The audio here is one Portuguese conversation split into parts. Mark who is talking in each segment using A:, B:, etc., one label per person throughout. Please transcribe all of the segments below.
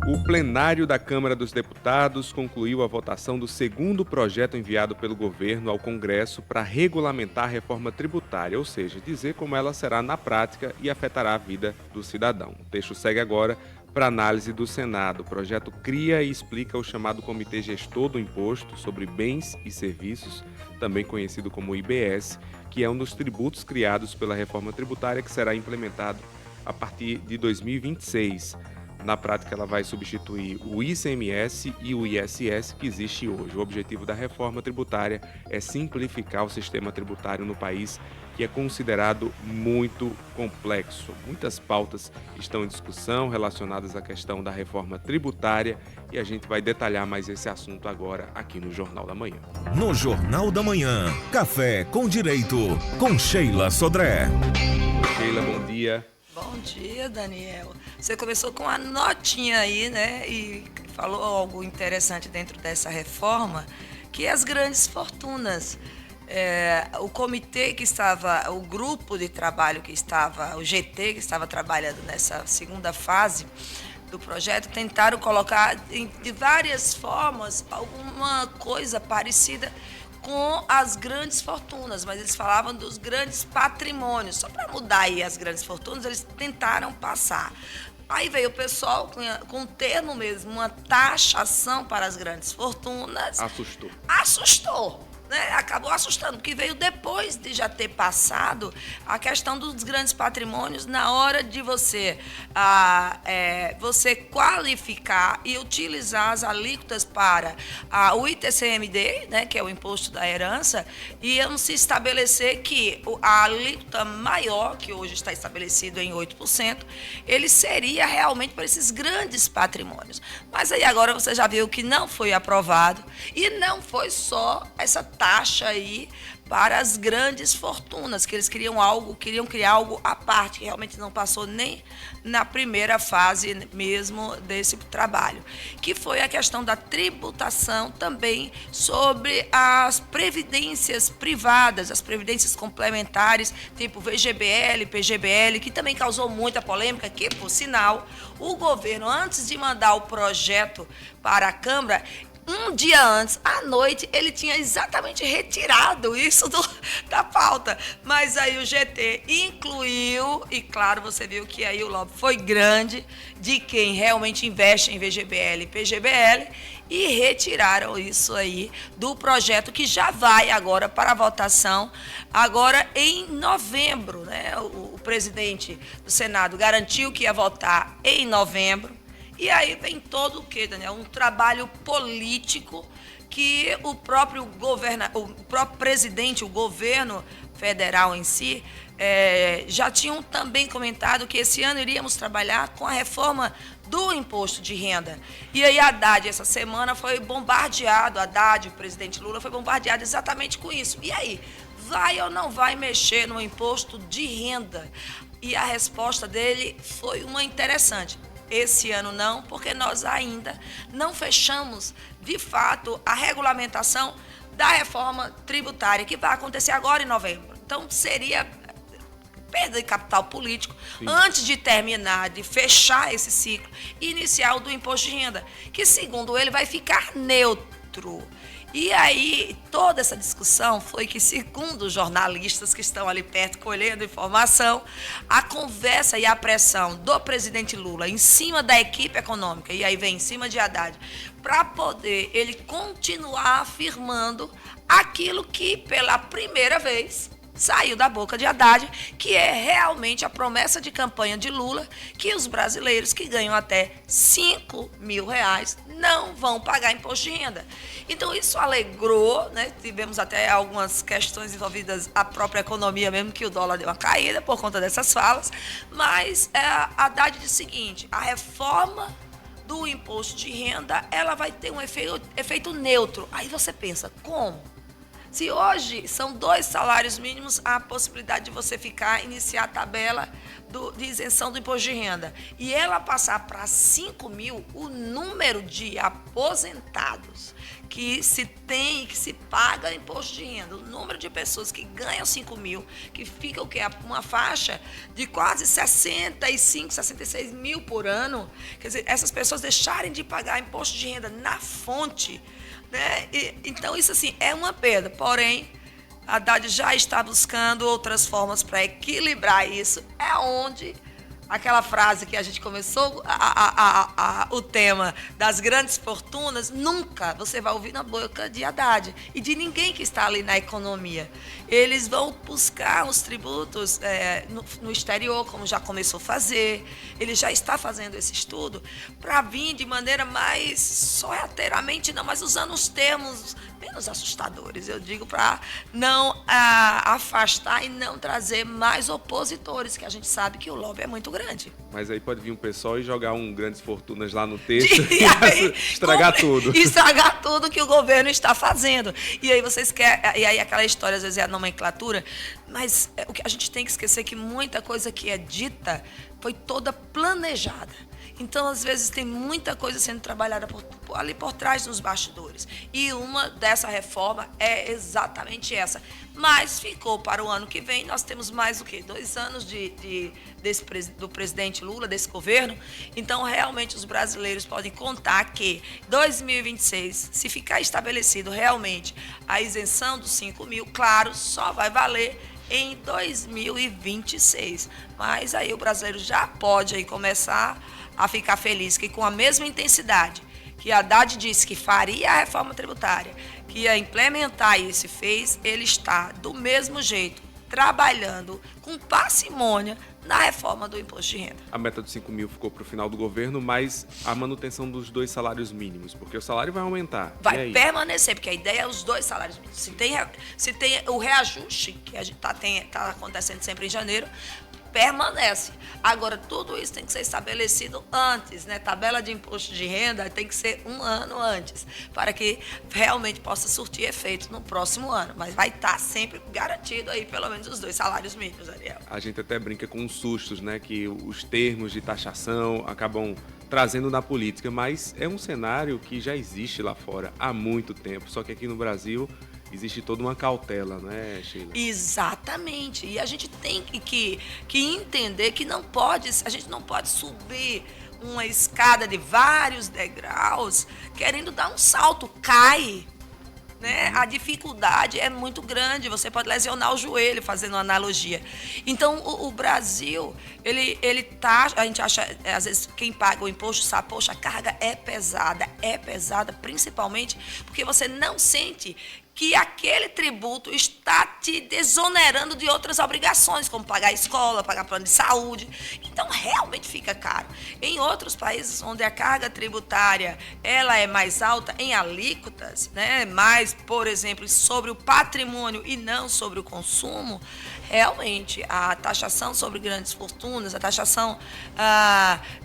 A: O plenário da Câmara dos Deputados concluiu a votação do segundo projeto enviado pelo governo ao Congresso para regulamentar a reforma tributária, ou seja, dizer como ela será na prática e afetará a vida do cidadão. O texto segue agora para análise do Senado. O projeto cria e explica o chamado Comitê Gestor do Imposto sobre Bens e Serviços, também conhecido como IBS, que é um dos tributos criados pela reforma tributária que será implementado a partir de 2026. Na prática, ela vai substituir o ICMS e o ISS que existe hoje. O objetivo da reforma tributária é simplificar o sistema tributário no país, que é considerado muito complexo. Muitas pautas estão em discussão relacionadas à questão da reforma tributária e a gente vai detalhar mais esse assunto agora aqui no Jornal da Manhã.
B: No Jornal da Manhã, Café com Direito, com Sheila Sodré.
A: Sheila, bom dia.
C: Bom dia, Daniel. Você começou com uma notinha aí, né? E falou algo interessante dentro dessa reforma, que é as grandes fortunas. O comitê que estava, o grupo de trabalho que estava, o GT que estava trabalhando nessa segunda fase do projeto, tentaram colocar de várias formas alguma coisa parecida com as grandes fortunas, mas eles falavam dos grandes patrimônios. Só para mudar aí as grandes fortunas, eles tentaram passar. Aí veio o pessoal com um termo mesmo, uma taxação para as grandes fortunas. Assustou. Né? Acabou assustando, porque veio depois de já ter passado a questão dos grandes patrimônios na hora de você qualificar e utilizar as alíquotas para o ITCMD, né, que é o Imposto da Herança, e iam se estabelecer que a alíquota maior, que hoje está estabelecido em 8%, ele seria realmente para esses grandes patrimônios. Mas aí agora você já viu que não foi aprovado, e não foi só essa taxa aí para as grandes fortunas, que eles queriam criar algo à parte, que realmente não passou nem na primeira fase mesmo desse trabalho, que foi a questão da tributação também sobre as previdências privadas, as previdências complementares, tipo VGBL, PGBL, que também causou muita polêmica, que, por sinal, o governo, antes de mandar o projeto para a Câmara, um dia antes, à noite, ele tinha exatamente retirado isso da pauta. Mas aí o GT incluiu, e claro, você viu que aí o lobby foi grande de quem realmente investe em VGBL e PGBL, e retiraram isso aí do projeto que já vai agora para a votação, agora em novembro, né? O presidente do Senado garantiu que ia votar em novembro. E aí vem todo o quê, Daniel? Um trabalho político que o próprio presidente, o governo federal em si, já tinham também comentado que esse ano iríamos trabalhar com a reforma do imposto de renda. E aí Haddad, essa semana, foi bombardeado, o presidente Lula, foi bombardeado exatamente com isso. E aí, vai ou não vai mexer no imposto de renda? E a resposta dele foi uma interessante. Esse ano não, porque nós ainda não fechamos, de fato, a regulamentação da reforma tributária, que vai acontecer agora em novembro. Então, seria perda de capital político, sim, antes de terminar, de fechar esse ciclo inicial do imposto de renda, que, segundo ele, vai ficar neutro. E aí, toda essa discussão foi que, segundo os jornalistas que estão ali perto colhendo informação, a conversa e a pressão do presidente Lula em cima da equipe econômica, e aí vem em cima de Haddad, para poder ele continuar afirmando aquilo que, pela primeira vez, saiu da boca de Haddad, que é realmente a promessa de campanha de Lula, que os brasileiros que ganham até R$5 mil não vão pagar imposto de renda. Então, isso alegrou, né? Tivemos até algumas questões envolvidas à própria economia, mesmo que o dólar deu uma caída por conta dessas falas, mas Haddad diz o seguinte: a reforma do imposto de renda, ela vai ter um efeito neutro. Aí você pensa, como? Se hoje são 2 salários mínimos, há a possibilidade de você iniciar a tabela de isenção do imposto de renda e ela passar para 5 mil, o número de aposentados que se tem, que se paga imposto de renda, o número de pessoas que ganham 5 mil, que fica o quê? Uma faixa de quase 65, 66 mil por ano. Quer dizer, essas pessoas deixarem de pagar imposto de renda na fonte, né? Então, isso assim, é uma perda. Porém, a Haddad já está buscando outras formas para equilibrar isso. É onde aquela frase que a gente começou o tema das grandes fortunas, nunca você vai ouvir na boca de Haddad e de ninguém que está ali na economia. Eles vão buscar os tributos no exterior, como já começou a fazer. Ele já está fazendo esse estudo para vir de maneira mais sorrateiramente, não, mas usando os termos menos assustadores, eu digo, para não afastar e não trazer mais opositores, que a gente sabe que o lobby é muito grande.
A: Mas aí pode vir um pessoal e jogar grandes fortunas lá no texto e aí, estragar tudo.
C: Estragar tudo que o governo está fazendo. E aí vocês querem. E aí aquela história, às vezes, é a nomenclatura, mas o que a gente tem que esquecer é que muita coisa que é dita foi toda planejada. Então, às vezes, tem muita coisa sendo trabalhada ali por trás dos bastidores. E uma dessa reforma é exatamente essa. Mas ficou para o ano que vem. Nós temos mais o quê? 2 anos do presidente Lula, desse governo. Então, realmente, os brasileiros podem contar que 2026, se ficar estabelecido realmente a isenção dos 5 mil, claro, só vai valer em 2026. Mas aí o brasileiro já pode aí começar a ficar feliz que com a mesma intensidade que a Haddad disse que faria a reforma tributária, que ia implementar isso e fez, ele está do mesmo jeito, trabalhando com parcimônia na reforma do imposto de renda.
A: A meta dos 5 mil ficou para o final do governo, mas a manutenção dos 2 salários mínimos, porque o salário vai aumentar.
C: Vai permanecer, porque a ideia é os 2 salários mínimos. Se tem o reajuste, que a gente tá acontecendo sempre em janeiro, permanece. Agora, tudo isso tem que ser estabelecido antes, né? Tabela de imposto de renda tem que ser 1 ano antes, para que realmente possa surtir efeito no próximo ano. Mas vai estar sempre garantido aí pelo menos os 2 salários mínimos, Ariel.
A: A gente até brinca com os sustos, né? Que os termos de taxação acabam trazendo na política, mas é um cenário que já existe lá fora há muito tempo, só que aqui no Brasil existe toda uma cautela, né, Sheila?
C: Exatamente. E a gente tem que entender que a gente não pode subir uma escada de vários degraus querendo dar um salto. Cai. Né? A dificuldade é muito grande, você pode lesionar o joelho, fazendo uma analogia. Então, o Brasil, ele tá, a gente acha, às vezes, quem paga o imposto sabe, poxa, a carga é pesada, principalmente porque você não sente que aquele tributo está te desonerando de outras obrigações, como pagar a escola, pagar plano de saúde. Então, realmente fica caro. Em outros países onde a carga tributária ela é mais alta em alíquotas, né, mais, por exemplo, sobre o patrimônio e não sobre o consumo, realmente a taxação sobre grandes fortunas, a taxação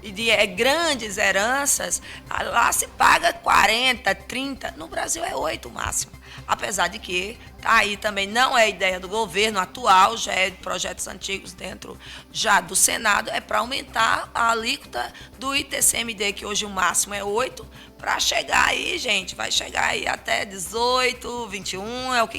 C: de grandes heranças, lá se paga 40, 30, no Brasil é 8 o máximo. Apesar de que aí também não é ideia do governo atual, já é de projetos antigos dentro já do Senado, é para aumentar a alíquota do ITCMD, que hoje o máximo é 8, para chegar aí, gente, vai chegar aí até 18, 21, é o que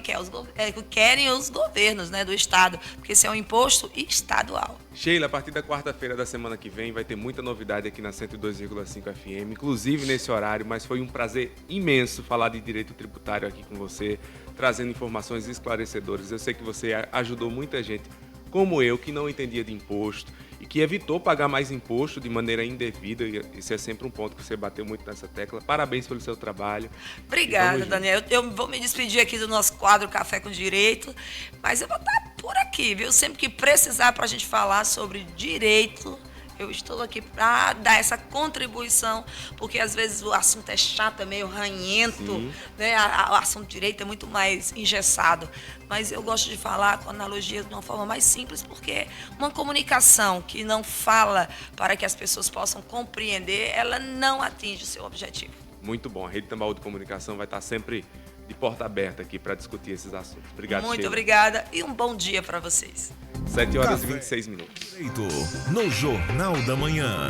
C: querem os governos, né, do Estado, porque esse é um imposto estadual.
A: Sheila, a partir da quarta-feira da semana que vem vai ter muita novidade aqui na 102,5 FM, inclusive nesse horário, mas foi um prazer imenso falar de direito tributário aqui com você, trazendo informações esclarecedoras. Eu sei que você ajudou muita gente, como eu, que não entendia de imposto e que evitou pagar mais imposto de maneira indevida. Isso é sempre um ponto que você bateu muito nessa tecla. Parabéns pelo seu trabalho.
C: Obrigada, Daniel. Eu vou me despedir aqui do nosso quadro Café com Direito, mas eu vou estar por aqui, viu? Sempre que precisar para a gente falar sobre direito, eu estou aqui para dar essa contribuição, porque às vezes o assunto é chato, é meio ranhento, né? O assunto de direito é muito mais engessado. Mas eu gosto de falar com analogia de uma forma mais simples, porque uma comunicação que não fala para que as pessoas possam compreender, ela não atinge o seu objetivo.
A: Muito bom. A Rede Tambaú de Comunicação vai estar sempre de porta aberta aqui para discutir esses assuntos. Obrigado,
C: Muito
A: Sheila.
C: obrigada e um bom dia para vocês.
A: 7 horas e
B: Café
A: 26 minutos.
B: no Jornal da Manhã.